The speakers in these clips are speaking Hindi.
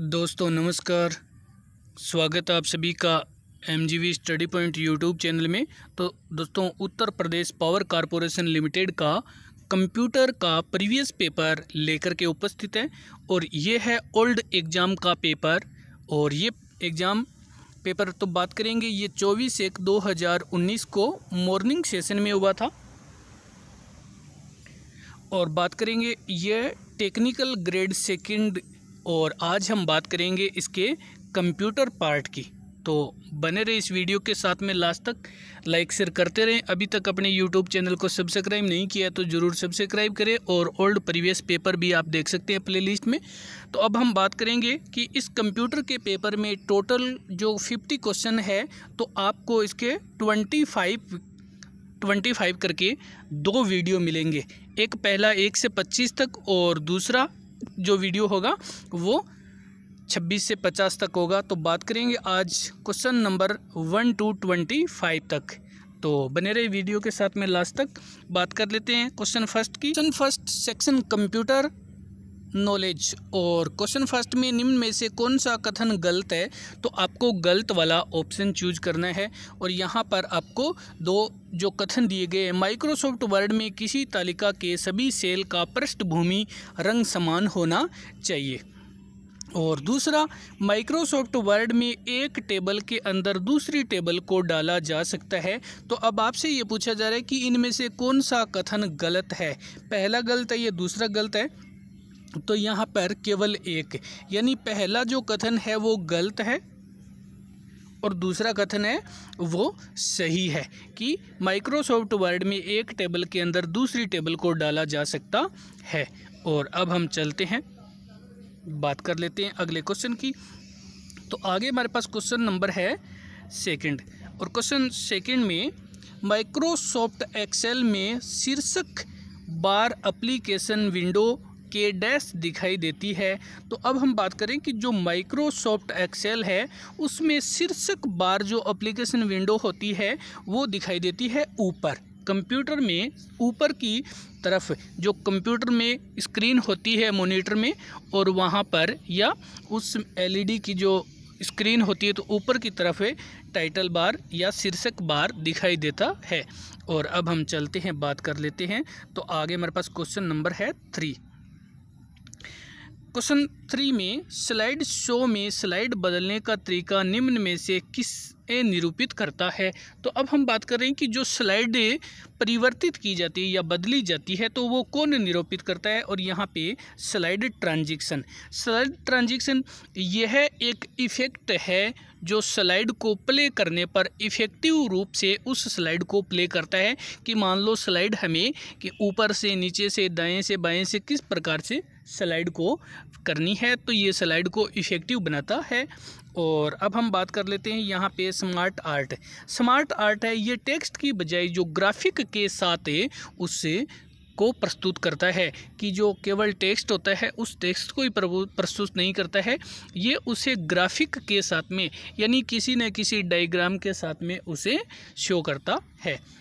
दोस्तों नमस्कार। स्वागत है आप सभी का MGV study point YouTube channel में। तो दोस्तों Uttar Pradesh power corporation limited का कंप्यूटर का प्रीवियस पेपर लेकर के उपस्थित है और ये है ओल्ड एग्ज़ाम का पेपर। और ये एग्ज़ाम पेपर तो बात करेंगे, ये 24/1/2019 को मॉर्निंग सेशन में हुआ था। और बात करेंगे ये टेक्निकल ग्रेड सेकंड, और आज हम बात करेंगे इसके कंप्यूटर पार्ट की। तो बने रहे इस वीडियो के साथ में लास्ट तक, लाइक शेयर करते रहें। अभी तक अपने यूट्यूब चैनल को सब्सक्राइब नहीं किया तो ज़रूर सब्सक्राइब करें, और ओल्ड प्रीवियस पेपर भी आप देख सकते हैं प्लेलिस्ट में। तो अब हम बात करेंगे कि इस कंप्यूटर के पेपर में टोटल जो 50 क्वेश्चन है, तो आपको इसके 25 करके 2 वीडियो मिलेंगे। एक पहला 1 से 25 तक, और दूसरा जो वीडियो होगा वो 26 से 50 तक होगा। तो बात करेंगे आज क्वेश्चन नंबर 1 to 25 तक। तो बने रहे वीडियो के साथ में लास्ट तक। बात कर लेते हैं क्वेश्चन फर्स्ट की। Question first section computer knowledge, और क्वेश्चन फर्स्ट में निम्न में से कौन सा कथन गलत है, तो आपको गलत वाला ऑप्शन चूज करना है। और यहाँ पर आपको 2 जो कथन दिए गए हैं, माइक्रोसॉफ्ट वर्ड में किसी तालिका के सभी सेल का पृष्ठभूमि रंग समान होना चाहिए। और दूसरा, माइक्रोसॉफ्ट वर्ड में एक टेबल के अंदर दूसरी टेबल को डाला जा सकता है। तो अब आपसे ये पूछा जा रहा है कि इनमें से कौन सा कथन गलत है। पहला गलत है या दूसरा गलत है, तो यहाँ पर केवल एक, यानी पहला जो कथन है वो गलत है और दूसरा कथन है वो सही है कि माइक्रोसॉफ्ट वर्ड में एक टेबल के अंदर दूसरी टेबल को डाला जा सकता है। और अब हम चलते हैं, बात कर लेते हैं अगले क्वेश्चन की। तो आगे हमारे पास क्वेश्चन नंबर है सेकंड, और क्वेश्चन सेकंड में माइक्रोसॉफ्ट एक्सेल में शीर्षक बार एप्लीकेशन विंडो के डैश दिखाई देती है। तो अब हम बात करें कि जो माइक्रोसॉफ्ट एक्सेल है उसमें शीर्षक बार जो एप्लीकेशन विंडो होती है वो दिखाई देती है ऊपर कंप्यूटर में, ऊपर की तरफ जो कंप्यूटर में स्क्रीन होती है मॉनिटर में, और वहाँ पर या उस LED की जो स्क्रीन होती है तो ऊपर की तरफ टाइटल बार या शीर्षक बार दिखाई देता है। और अब हम चलते हैं, बात कर लेते हैं। तो आगे हमारे पास क्वेश्चन नंबर है 3। क्वेश्चन 3 में स्लाइड शो में स्लाइड बदलने का तरीका निम्न में से किसे निरूपित करता है। तो अब हम बात कर रहे हैं कि जो स्लाइड परिवर्तित की जाती है या बदली जाती है तो वो कौन निरूपित करता है। और यहाँ पे स्लाइड ट्रांजिशन यह एक इफ़ेक्ट है जो स्लाइड को प्ले करने पर इफ़ेक्टिव रूप से उस स्लाइड को प्ले करता है। कि मान लो स्लाइड हमें कि ऊपर से नीचे से दाएं से बाएं से किस प्रकार से स्लाइड को करनी है, तो ये स्लाइड को इफ़ेक्टिव बनाता है। और अब हम बात कर लेते हैं यहाँ पे स्मार्ट आर्ट है, ये टेक्स्ट की बजाय जो ग्राफिक के साथ उससे को प्रस्तुत करता है। कि जो केवल टेक्स्ट होता है उस टेक्स्ट को ही प्रस्तुत नहीं करता है, ये उसे ग्राफिक के साथ में यानी किसी न किसी डायग्राम के साथ में उसे शो करता है।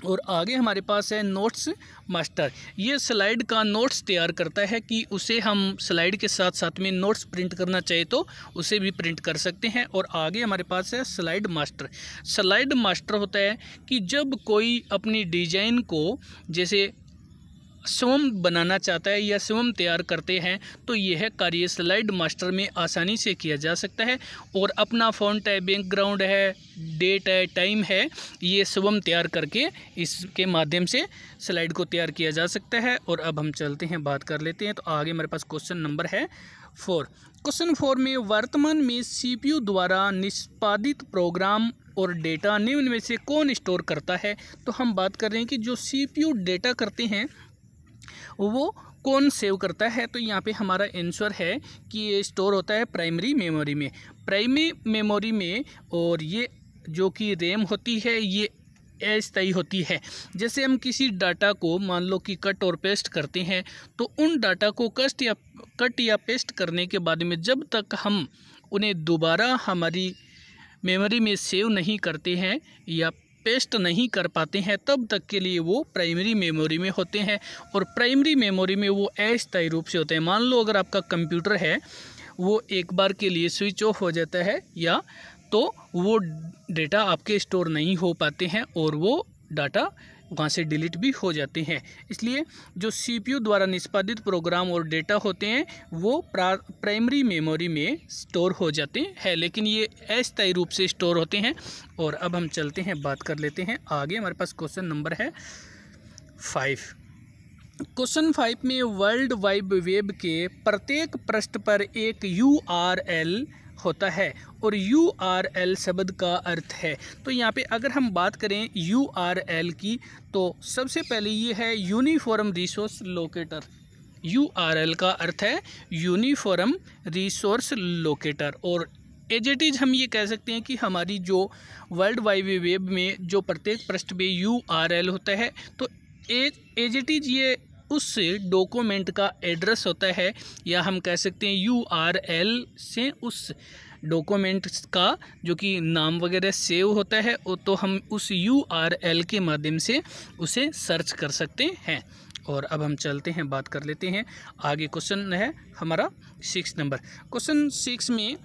और आगे हमारे पास है नोट्स मास्टर, ये स्लाइड का नोट्स तैयार करता है कि उसे हम स्लाइड के साथ साथ में नोट्स प्रिंट करना चाहे तो उसे भी प्रिंट कर सकते हैं। और आगे हमारे पास है स्लाइड मास्टर होता है कि जब कोई अपनी डिजाइन को जैसे स्वयं बनाना चाहता है या स्वयं तैयार करते हैं तो यह कार्य स्लाइड मास्टर में आसानी से किया जा सकता है। और अपना फ़ॉन्ट है, बैकग्राउंड है, डेट है, टाइम है, ये स्वयं तैयार करके इसके माध्यम से स्लाइड को तैयार किया जा सकता है। और अब हम चलते हैं, बात कर लेते हैं। तो आगे हमारे पास क्वेश्चन नंबर है 4। क्वेश्चन 4 में वर्तमान में CPU द्वारा निष्पादित प्रोग्राम और डेटा निम्न में से कौन स्टोर करता है। तो हम बात कर रहे हैं कि जो CPU डेटा करते हैं वो कौन सेव करता है। तो यहाँ पे हमारा आंसर है कि ये स्टोर होता है प्राइमरी मेमोरी में। और ये जो कि रैम होती है ये अस्थायी होती है। जैसे हम किसी डाटा को मान लो कि कट और पेस्ट करते हैं, तो उन डाटा को कट या पेस्ट करने के बाद में जब तक हम उन्हें दोबारा हमारी मेमोरी में सेव नहीं करते हैं या पेस्ट नहीं कर पाते हैं तब तक के लिए वो प्राइमरी मेमोरी में होते हैं। और प्राइमरी मेमोरी में वो अस्थायी रूप से होते हैं। मान लो अगर आपका कंप्यूटर है वो एक बार के लिए स्विच ऑफ हो जाता है या तो वो डेटा आपके स्टोर नहीं हो पाते हैं और वो डाटा वहाँ से डिलीट भी हो जाते हैं। इसलिए जो CPU द्वारा निष्पादित प्रोग्राम और डेटा होते हैं वो प्राइमरी मेमोरी में स्टोर हो जाते हैं, लेकिन ये अस्थायी रूप से स्टोर होते हैं। और अब हम चलते हैं, बात कर लेते हैं आगे। हमारे पास क्वेश्चन नंबर है 5। क्वेश्चन 5 में वर्ल्ड वाइड वेब के प्रत्येक पृष्ठ पर एक URL होता है और URL शब्द का अर्थ है। तो यहाँ पे अगर हम बात करें URL की तो सबसे पहले ये है यूनिफॉर्म रिसोर्स लोकेटर। URL का अर्थ है यूनिफॉर्म रिसोर्स लोकेटर। और एज इट इज़ हम ये कह सकते हैं कि हमारी जो वर्ल्ड वाइड वेब में जो प्रत्येक पृष्ठ पे URL होता है तो एज इट इज़ ये उस डॉक्यूमेंट का एड्रेस होता है, या हम कह सकते हैं URL से उस डॉक्यूमेंट का जो कि नाम वगैरह सेव होता है तो हम उस URL के माध्यम से उसे सर्च कर सकते हैं। और अब हम चलते हैं, बात कर लेते हैं आगे। क्वेश्चन है हमारा 6 नंबर। क्वेश्चन 6 में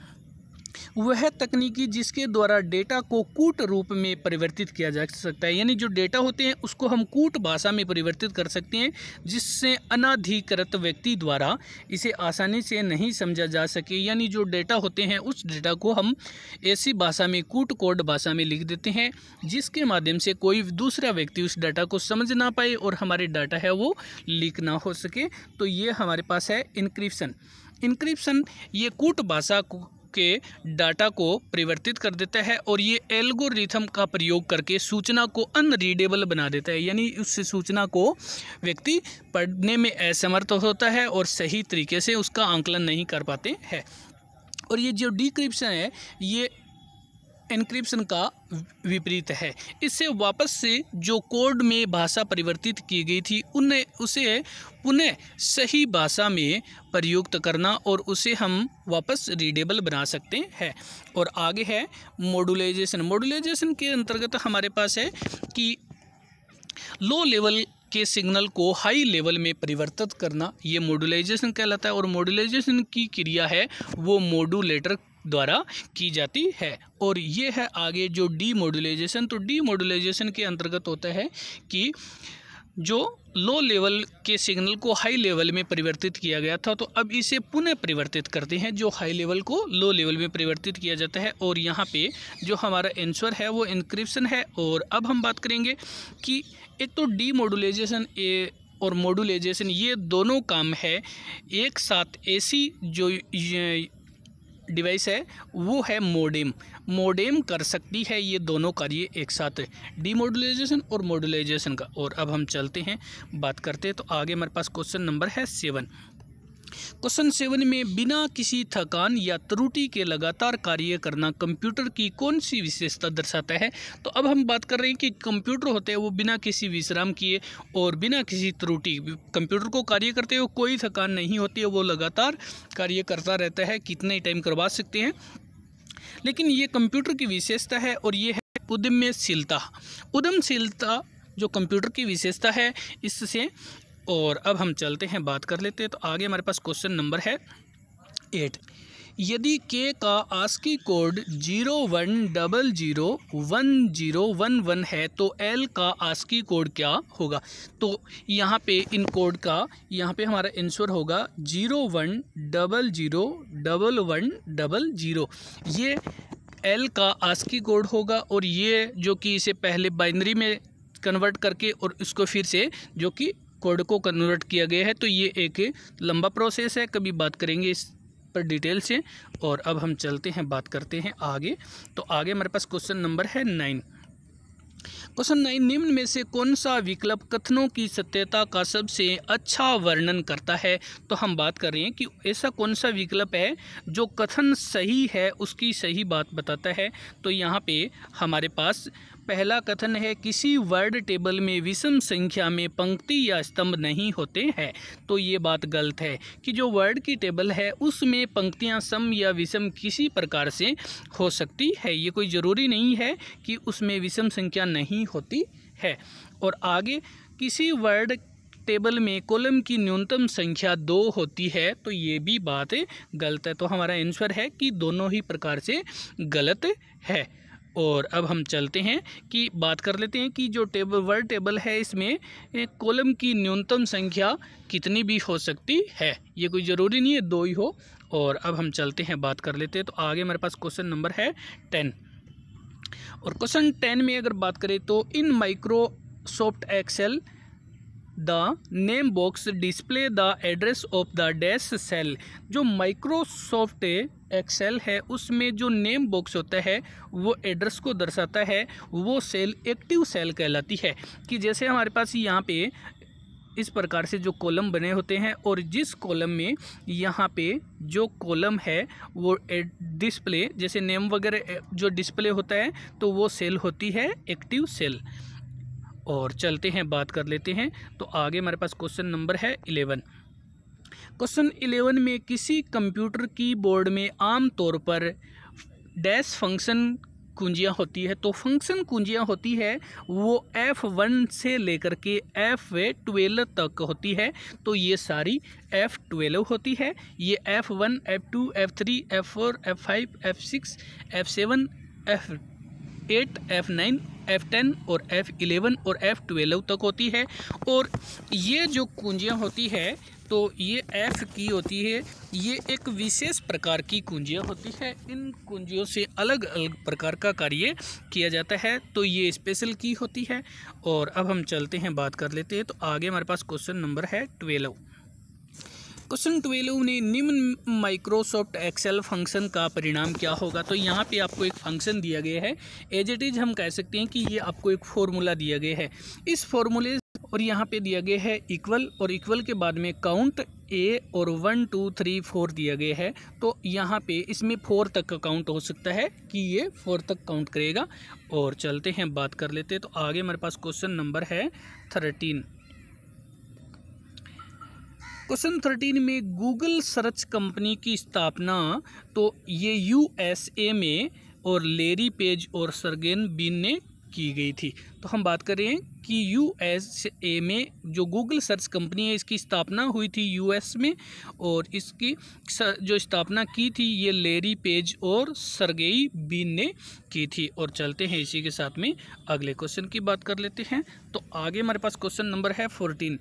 वह तकनीकी जिसके द्वारा डेटा को कूट रूप में परिवर्तित किया जा सकता है, यानी जो डेटा होते हैं उसको हम कूट भाषा में परिवर्तित कर सकते हैं जिससे अनाधिकृत व्यक्ति द्वारा इसे आसानी से नहीं समझा जा सके। यानी जो डेटा होते हैं उस डेटा को हम ऐसी भाषा में, कूट कोड भाषा में लिख देते हैं जिसके माध्यम से कोई दूसरा व्यक्ति उस डाटा को समझ ना पाए और हमारे डाटा है वो लीक ना हो सके। तो ये हमारे पास है इनक्रिप्शन। इनक्रिप्शन ये कूट भाषा के डाटा को परिवर्तित कर देता है और ये एल्गोरिथम का प्रयोग करके सूचना को अनरीडेबल बना देता है, यानी उस सूचना को व्यक्ति पढ़ने में असमर्थ होता है और सही तरीके से उसका आंकलन नहीं कर पाते हैं। और ये जो डिक्रिप्शन है ये एन्क्रिप्शन का विपरीत है। इससे वापस से जो कोड में भाषा परिवर्तित की गई थी उसे पुनः सही भाषा में प्रयुक्त करना और उसे हम वापस रीडेबल बना सकते हैं। और आगे है मॉड्यूलाइजेशन। मॉड्यूलाइजेशन के अंतर्गत हमारे पास है कि लो लेवल के सिग्नल को हाई लेवल में परिवर्तित करना, ये मॉड्यूलाइजेशन कहलाता है। और मॉड्यूलाइजेशन की क्रिया है वो मॉड्यूलेटर द्वारा की जाती है। और ये है आगे जो डीमॉड्यूलाइजेशन। तो डीमॉड्यूलाइजेशन के अंतर्गत होता है कि जो लो लेवल के सिग्नल को हाई लेवल में परिवर्तित किया गया था तो अब इसे पुनः परिवर्तित करते हैं, जो हाई लेवल को लो लेवल में परिवर्तित किया जाता है। और यहाँ पे जो हमारा आंसर है वो इनक्रिप्शन है। और अब हम बात करेंगे कि एक तो डीमॉड्यूलाइजेशन और मॉड्यूलाइजेशन ये दोनों काम है एक साथ। ऐसी जो डिवाइस है वो है मोडेम कर सकती है ये दोनों कार्य एक साथ, डीमॉड्यूलाइजेशन और मॉड्यूलाइजेशन का। और अब हम चलते हैं, बात करते हैं। तो आगे हमारे पास क्वेश्चन नंबर है 7। क्वेश्चन 7 में बिना किसी थकान या त्रुटि के लगातार कार्य करना कंप्यूटर की कौन सी विशेषता दर्शाता है। तो अब हम बात कर रहे हैं कि कंप्यूटर होते हैं वो बिना किसी विश्राम किए और बिना किसी त्रुटि कंप्यूटर को कार्य करते हुए कोई थकान नहीं होती है, वो लगातार कार्य करता रहता है, कितने टाइम करवा सकते हैं। लेकिन ये कंप्यूटर की विशेषता है और ये है उद्यमशीलता जो कंप्यूटर की विशेषता है इससे। और अब हम चलते हैं, बात कर लेते हैं। तो आगे हमारे पास क्वेश्चन नंबर है 8। यदि K का आस्की कोड 01001011 है तो L का आस्की कोड क्या होगा। तो यहाँ पे इन कोड का यहाँ पे हमारा आंसर होगा 01001100। ये L का आस्की कोड होगा और ये जो कि इसे पहले बाइनरी में कन्वर्ट करके और इसको फिर से जो कि कोड को कन्वर्ट किया गया है। तो ये एक लंबा प्रोसेस है, कभी बात करेंगे इस पर डिटेल से। और अब हम चलते हैं, बात करते हैं आगे। तो आगे हमारे पास क्वेश्चन नंबर है 9। क्वेश्चन 9, निम्न में से कौन सा विकल्प कथनों की सत्यता का सबसे अच्छा वर्णन करता है। तो हम बात कर रहे हैं कि ऐसा कौन सा विकल्प है जो कथन सही है उसकी सही बात बताता है। तो यहाँ पे हमारे पास पहला कथन है किसी वर्ड टेबल में विषम संख्या में पंक्ति या स्तंभ नहीं होते हैं। तो ये बात गलत है कि जो वर्ड की टेबल है उसमें पंक्तियां सम या विषम किसी प्रकार से हो सकती है, ये कोई ज़रूरी नहीं है कि उसमें विषम संख्या नहीं होती है। और आगे किसी वर्ड टेबल में कॉलम की न्यूनतम संख्या 2 होती है, तो ये भी बात गलत है। तो हमारा आंसर है कि दोनों ही प्रकार से गलत है। और अब हम चलते हैं कि बात कर लेते हैं कि जो वर्ड टेबल है इसमें कॉलम की न्यूनतम संख्या कितनी भी हो सकती है, ये कोई ज़रूरी नहीं है 2 ही हो। और अब हम चलते हैं, बात कर लेते हैं। तो आगे हमारे पास क्वेश्चन नंबर है 10। और क्वेश्चन 10 में अगर बात करें तो in Microsoft Excel the name box display the address of the dash cell. जो माइक्रोसॉफ्ट एक्सेल है उसमें जो नेम बॉक्स होता है वो एड्रेस को दर्शाता है, वो सेल एक्टिव सेल कहलाती है। कि जैसे हमारे पास यहाँ पे इस प्रकार से जो कॉलम बने होते हैं और जिस कॉलम में यहाँ पे जो कॉलम है वो डिस्प्ले, जैसे नेम वगैरह जो डिस्प्ले होता है तो वो सेल होती है एक्टिव सेल। और चलते हैं, बात कर लेते हैं। तो आगे हमारे पास क्वेश्चन नंबर है 11। क्वेश्चन 11 में किसी कंप्यूटर कीबोर्ड में आमतौर पर डैश फंक्शन कुंजियाँ होती है। तो फंक्शन कुंजियाँ होती है वो F1 से लेकर के F12 तक होती है। तो ये सारी F12 होती है। ये F1, F2, F3, F4, F5, F6, F7, F8, F9, F10 और F11 और F12 तक होती है। और ये जो कुंजियाँ होती है तो ये F की होती है, ये एक विशेष प्रकार की कुंजियाँ होती है। इन कुंजियों से अलग अलग प्रकार का कार्य किया जाता है, तो ये स्पेशल की होती है। और अब हम चलते हैं, बात कर लेते हैं। तो आगे हमारे पास क्वेश्चन नंबर है 12। क्वेश्चन 12 ने निम्न माइक्रोसॉफ्ट एक्सेल फंक्शन का परिणाम क्या होगा। तो यहाँ पे आपको एक फंक्शन दिया गया है, एज इट इज़ हम कह सकते हैं कि ये आपको एक फॉर्मूला दिया गया है। इस फॉर्मूले और यहाँ पे दिया गया है इक्वल, और इक्वल के बाद में काउंट ए और 1 2 3 4 दिया गया है। तो यहाँ पे इसमें 4 तक का काउंट हो सकता है कि ये 4 तक काउंट करेगा। और चलते हैं, बात कर लेते हैं। तो आगे हमारे पास क्वेश्चन नंबर है 13। क्वेश्चन 13 में गूगल सर्च कंपनी की स्थापना तो ये USA में और लेरी पेज और सर्गेन बिन ने की गई थी। तो हम बात कर रहे हैं कि USA में जो गूगल सर्च कंपनी है इसकी स्थापना हुई थी US में, और इसकी जो स्थापना की थी ये लेरी पेज और सर्गेई बिन ने की थी। और चलते हैं इसी के साथ में अगले क्वेश्चन की बात कर लेते हैं। तो आगे हमारे पास क्वेश्चन नंबर है 14।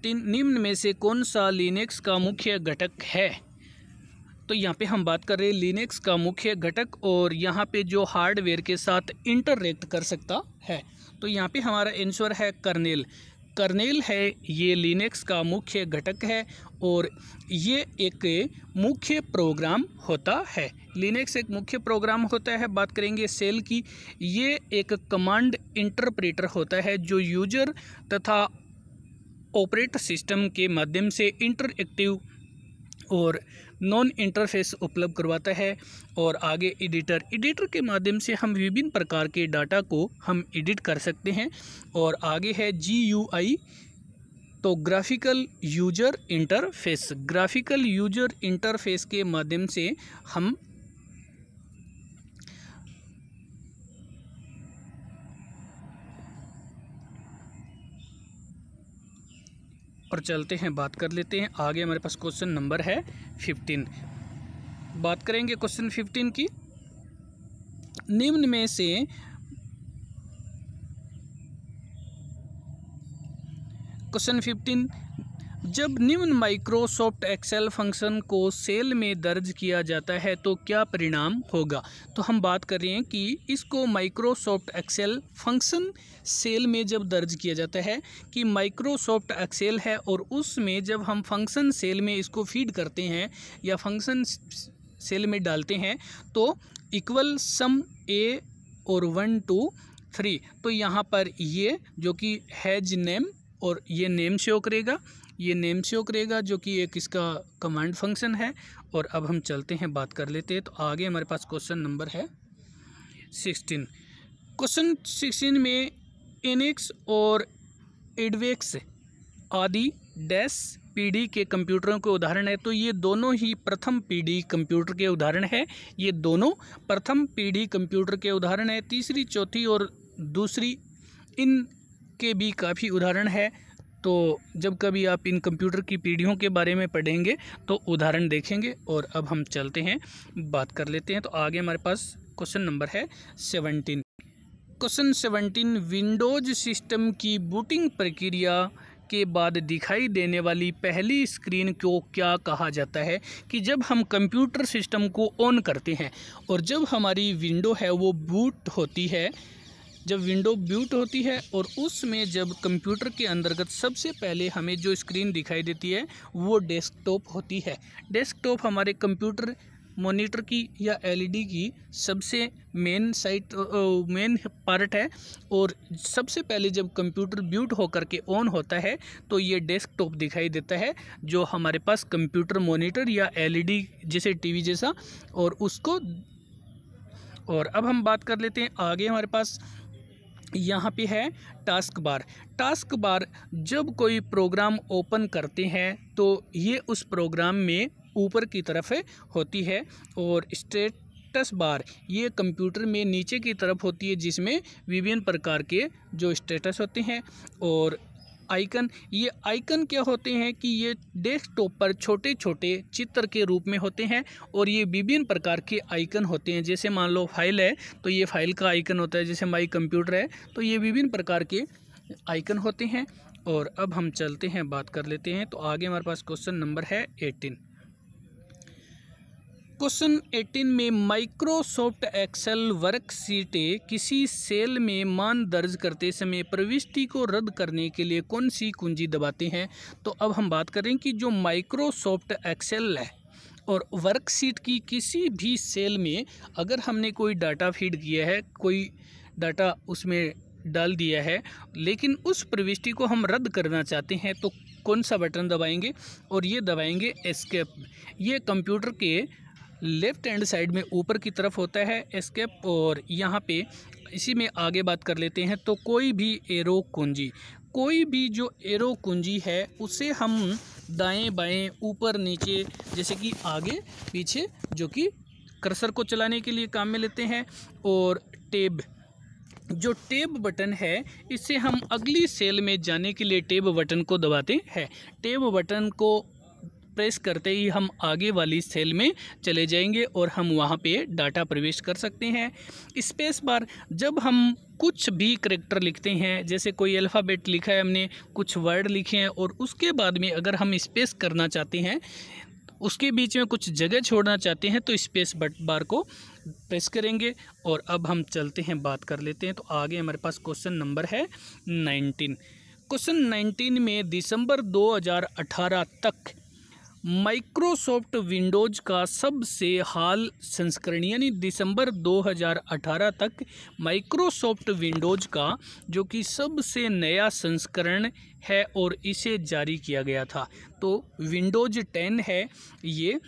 निम्न में से कौन सा लिनक्स का मुख्य घटक है। तो यहाँ पे हम बात कर रहे हैं लिनक्स का मुख्य घटक, और यहाँ पे जो हार्डवेयर के साथ इंटरैक्ट कर सकता है। तो यहाँ पे हमारा आंसर है कर्नेल। कर्नेल है ये लिनक्स का मुख्य घटक है, और ये एक मुख्य प्रोग्राम होता है। लिनक्स एक मुख्य प्रोग्राम होता है। बात करेंगे सेल की, ये एक कमांड इंटरप्रेटर होता है जो यूजर तथा ऑपरेटर सिस्टम के माध्यम से इंटरएक्टिव और नॉन इंटरफेस उपलब्ध करवाता है। और आगे एडिटर के माध्यम से हम विभिन्न प्रकार के डाटा को हम एडिट कर सकते हैं। और आगे है GUI, तो graphical user interface. Graphical user interface के माध्यम से हम और चलते हैं, बात कर लेते हैं। आगे हमारे पास क्वेश्चन नंबर है 15। बात करेंगे क्वेश्चन 15 की। निम्न में से क्वेश्चन 15, जब निम्न माइक्रोसॉफ्ट एक्सेल फंक्शन को सेल में दर्ज किया जाता है तो क्या परिणाम होगा। तो हम बात कर रहे हैं कि इसको माइक्रोसॉफ्ट एक्सेल फंक्शन सेल में जब दर्ज किया जाता है कि माइक्रोसॉफ्ट एक्सेल है, और उसमें जब हम फंक्शन सेल में इसको फीड करते हैं या फंक्शन सेल में डालते हैं तो इक्वल सम A और 1 2 3। तो यहाँ पर ये जो कि हैज नेम, और ये नेम शो करेगा, ये नेम शो करेगा जो कि एक इसका कमांड फंक्शन है। और अब हम चलते हैं, बात कर लेते हैं। तो आगे हमारे पास क्वेश्चन नंबर है 16। क्वेश्चन 16 में एनेक्स और एडवेक्स आदि डैश PD के कंप्यूटरों के उदाहरण है। तो ये दोनों ही प्रथम PD कंप्यूटर के उदाहरण है। ये दोनों प्रथम PD कंप्यूटर के उदाहरण है। तीसरी, चौथी और दूसरी इनके भी काफ़ी उदाहरण है। तो जब कभी आप इन कंप्यूटर की पीढ़ियों के बारे में पढ़ेंगे तो उदाहरण देखेंगे। और अब हम चलते हैं, बात कर लेते हैं। तो आगे हमारे पास क्वेश्चन नंबर है 17। क्वेश्चन 17, विंडोज सिस्टम की बूटिंग प्रक्रिया के बाद दिखाई देने वाली पहली स्क्रीन को क्या कहा जाता है? कि जब हम कंप्यूटर सिस्टम को ऑन करते हैं और जब हमारी विंडो है वो बूट होती है, जब विंडो बूट होती है और उसमें जब कंप्यूटर के अंतर्गत सबसे पहले हमें जो स्क्रीन दिखाई देती है वो डेस्कटॉप होती है। डेस्कटॉप हमारे कंप्यूटर मॉनिटर की या एलईडी की सबसे मेन पार्ट है। और सबसे पहले जब कंप्यूटर बूट होकर के ऑन होता है तो ये डेस्कटॉप दिखाई देता है, जो हमारे पास कंप्यूटर मॉनिटर या एलईडी जैसे टीवी जैसा। और अब हम बात कर लेते हैं आगे। हमारे पास यहाँ पे है टास्क बार। टास्क बार जब कोई प्रोग्राम ओपन करते हैं तो ये उस प्रोग्राम में ऊपर की तरफ होती है। और स्टेटस बार ये कंप्यूटर में नीचे की तरफ होती है, जिसमें विभिन्न प्रकार के जो स्टेटस होते हैं। और आइकन, ये आइकन क्या होते हैं कि ये डेस्कटॉप पर छोटे छोटे चित्र के रूप में होते हैं और ये विभिन्न प्रकार के आइकन होते हैं। जैसे मान लो फाइल है तो ये फाइल का आइकन होता है, जैसे माई कंप्यूटर है तो ये विभिन्न प्रकार के आइकन होते हैं। और अब हम चलते हैं, बात कर लेते हैं। तो आगे हमारे पास क्वेश्चन नंबर है 18। क्वेश्चन 18 में माइक्रोसॉफ्ट एक्सेल वर्कशीटें किसी सेल में मान दर्ज करते समय प्रविष्टि को रद्द करने के लिए कौन सी कुंजी दबाते हैं? तो अब हम बात करें कि जो माइक्रोसॉफ्ट एक्सेल है और वर्कशीट की किसी भी सेल में अगर हमने कोई डाटा फीड किया है, कोई डाटा उसमें डाल दिया है, लेकिन उस प्रविष्टि को हम रद्द करना चाहते हैं तो कौन सा बटन दबाएंगे? और ये दबाएंगे एस्केप। ये कंप्यूटर के लेफ्ट हैंड साइड में ऊपर की तरफ होता है एस्केप। और यहाँ पे इसी में आगे बात कर लेते हैं। तो कोई भी एरो कुंजी, कोई भी जो एरो कुंजी है उसे हम दाएं बाएं ऊपर नीचे जैसे कि आगे पीछे जो कि कर्सर को चलाने के लिए काम में लेते हैं। और टैब, जो टैब बटन है इससे हम अगली सेल में जाने के लिए टैब बटन को दबाते हैं। टैब बटन को प्रेस करते ही हम आगे वाली सेल में चले जाएंगे और हम वहां पे डाटा प्रवेश कर सकते हैं। स्पेस बार, जब हम कुछ भी करैक्टर लिखते हैं, जैसे कोई अल्फ़ाबेट लिखा है हमने, कुछ वर्ड लिखे हैं और उसके बाद में अगर हम स्पेस करना चाहते हैं, उसके बीच में कुछ जगह छोड़ना चाहते हैं तो स्पेस बार को प्रेस करेंगे। और अब हम चलते हैं, बात कर लेते हैं। तो आगे हमारे पास क्वेश्चन नंबर है 19। क्वेश्चन 19 में दिसंबर 2018 तक माइक्रोसॉफ्ट विंडोज का सबसे हाल संस्करण, यानी दिसंबर 2018 तक माइक्रोसॉफ्ट विंडोज का जो कि सबसे नया संस्करण है और इसे जारी किया गया था। तो विंडोज 10 है, ये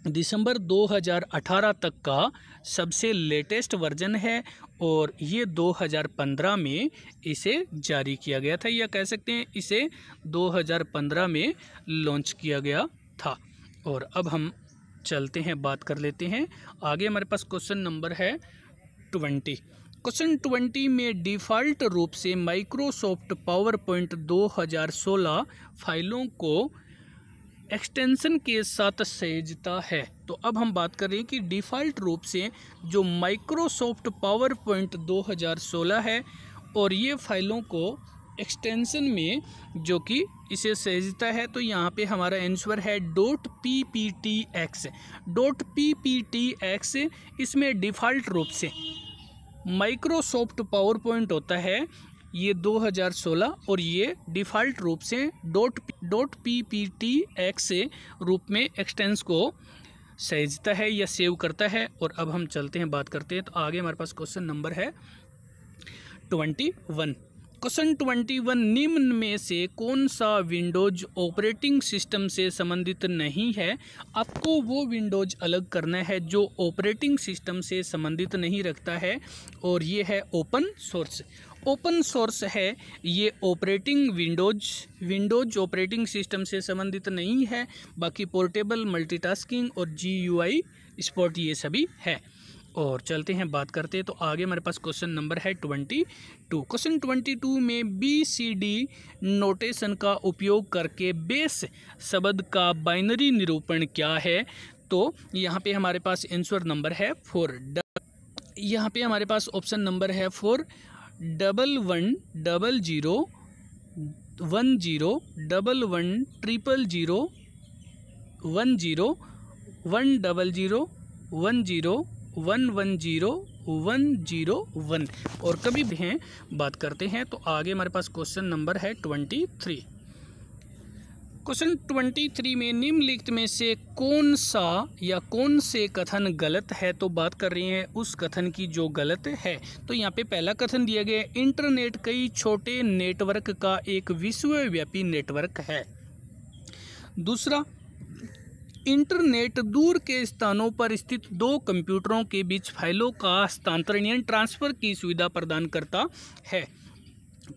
दिसंबर 2018 तक का सबसे लेटेस्ट वर्जन है और ये 2015 में इसे जारी किया गया था, या कह सकते हैं इसे 2015 में लॉन्च किया गया था। और अब हम चलते हैं, बात कर लेते हैं आगे। हमारे पास क्वेश्चन नंबर है 20। क्वेश्चन 20 में डिफ़ॉल्ट रूप से माइक्रोसॉफ्ट पावर पॉइंट 2016 फाइलों को एक्सटेंशन के साथ सहेजता है। तो अब हम बात कर रहे हैं कि डिफ़ॉल्ट रूप से जो माइक्रोसॉफ्ट पावर पॉइंट 2016 है और ये फाइलों को एक्सटेंशन में जो कि इसे सहेजता है। तो यहाँ पे हमारा आंसर है .pptx। .pptx इसमें डिफ़ॉल्ट रूप से माइक्रोसॉफ्ट पावर पॉइंट होता है ये 2016 और ये डिफ़ॉल्ट रूप से .pptx रूप में एक्सटेंस को सहेजता है या सेव करता है। और अब हम चलते हैं, बात करते हैं। तो आगे हमारे पास क्वेश्चन नंबर है 21। क्वेश्चन 21, निम्न में से कौन सा विंडोज ऑपरेटिंग सिस्टम से संबंधित नहीं है? आपको वो विंडोज अलग करना है जो ऑपरेटिंग सिस्टम से संबंधित नहीं रखता है और ये है ओपन सोर्स। ओपन सोर्स है ये ऑपरेटिंग विंडोज ऑपरेटिंग सिस्टम से संबंधित नहीं है, बाकी पोर्टेबल, मल्टीटास्किंग और GUI सपोर्ट ये सभी है। और चलते हैं बात करते हैं। तो आगे हमारे पास क्वेश्चन नंबर है 22। क्वेश्चन 22 में BCD नोटेशन का उपयोग करके बेस शब्द का बाइनरी निरूपण क्या है। तो यहाँ पे हमारे पास आंसर नंबर है 4। यहाँ पे हमारे पास ऑप्शन नंबर है 4 1100 10 11 000 10 100 100 110 और कभी भी हैं बात करते हैं। तो आगे हमारे पास क्वेश्चन नंबर है 23। क्वेश्चन 23 में निम्नलिखित में से कौन सा या कौन से कथन गलत है। तो बात कर रही हैं उस कथन की जो गलत है। तो यहाँ पे पहला कथन दिया गया है, इंटरनेट कई छोटे नेटवर्क का एक विश्वव्यापी नेटवर्क है। दूसरा, इंटरनेट दूर के स्थानों पर स्थित दो कंप्यूटरों के बीच फाइलों का हस्तांतरण यानी ट्रांसफ़र की सुविधा प्रदान करता है।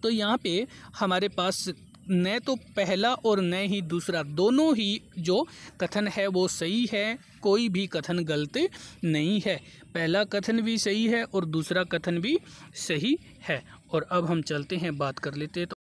तो यहाँ पे हमारे पास न तो पहला और न ही दूसरा, दोनों ही जो कथन है वो सही है, कोई भी कथन गलत नहीं है। पहला कथन भी सही है और दूसरा कथन भी सही है। और अब हम चलते हैं बात कर लेते हैं। तो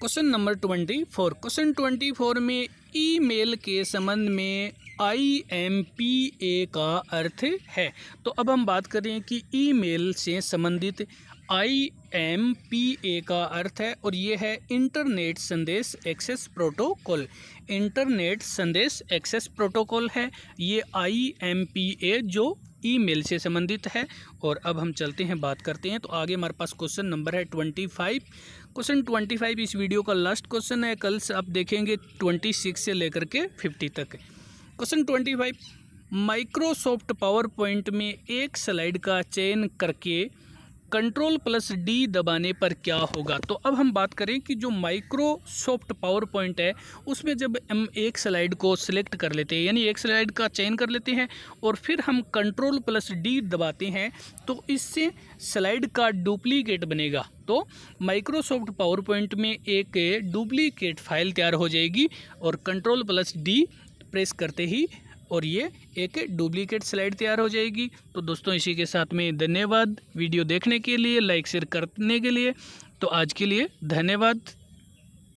क्वेश्चन नंबर 24। क्वेश्चन 24 में ईमेल के संबंध में IMPA का अर्थ है। तो अब हम बात करें कि ईमेल से संबंधित IMPA का अर्थ है और ये है इंटरनेट संदेश एक्सेस प्रोटोकॉल। इंटरनेट संदेश एक्सेस प्रोटोकॉल है ये IMPA जो ईमेल से संबंधित है। और अब हम चलते हैं बात करते हैं। तो आगे हमारे पास क्वेश्चन नंबर है 25। क्वेश्चन 25 इस वीडियो का लास्ट क्वेश्चन है। कल से आप देखेंगे 26 से लेकर के 50 तक। क्वेश्चन 25, माइक्रोसॉफ्ट पावर पॉइंट में एक स्लाइड का चयन करके Ctrl+D दबाने पर क्या होगा। तो अब हम बात करें कि जो माइक्रोसॉफ्ट पावर पॉइंट है उसमें जब हम एक स्लाइड को सिलेक्ट कर लेते हैं यानी एक स्लाइड का चयन कर लेते हैं और फिर हम Ctrl+D दबाते हैं तो इससे स्लाइड का डुप्लीकेट बनेगा। तो माइक्रोसॉफ्ट पावर पॉइंट में एक डुप्लीकेट फाइल तैयार हो जाएगी और Ctrl+D प्रेस करते ही और ये एक डुप्लीकेट स्लाइड तैयार हो जाएगी। तो दोस्तों इसी के साथ में धन्यवाद वीडियो देखने के लिए, लाइक शेयर करने के लिए। तो आज के लिए धन्यवाद।